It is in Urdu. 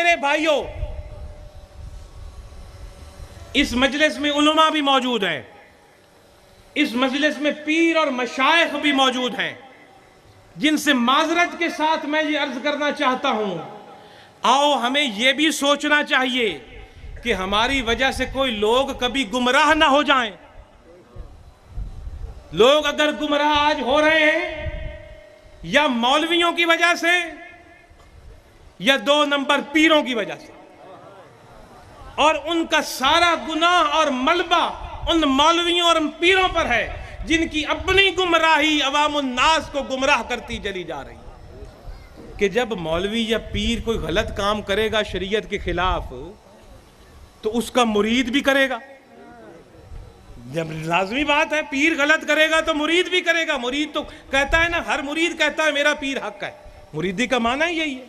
میرے بھائیوں، اس مجلس میں علماء بھی موجود ہیں، اس مجلس میں پیر اور مشائخ بھی موجود ہیں، جن سے معذرت کے ساتھ میں یہ عرض کرنا چاہتا ہوں، آؤ ہمیں یہ بھی سوچنا چاہیے کہ ہماری وجہ سے کوئی لوگ کبھی گمراہ نہ ہو جائیں۔ لوگ اگر گمراہ آج ہو رہے ہیں یا مولویوں کی وجہ سے یا 2 نمبر پیروں کی وجہ سے، اور ان کا سارا گناہ اور ملبہ ان مولویوں اور ان پیروں پر ہے جن کی اپنی گمراہی عوام الناس کو گمراہ کرتی چلی جا رہی ہے۔ کہ جب مولوی یا پیر کوئی غلط کام کرے گا شریعت کے خلاف تو اس کا مرید بھی کرے گا۔ جب لازمی بات ہے، پیر غلط کرے گا تو مرید بھی کرے گا۔ مرید تو کہتا ہے نا، ہر مرید کہتا ہے میرا پیر حق ہے، مریدی کا معنی ہی یہی ہے۔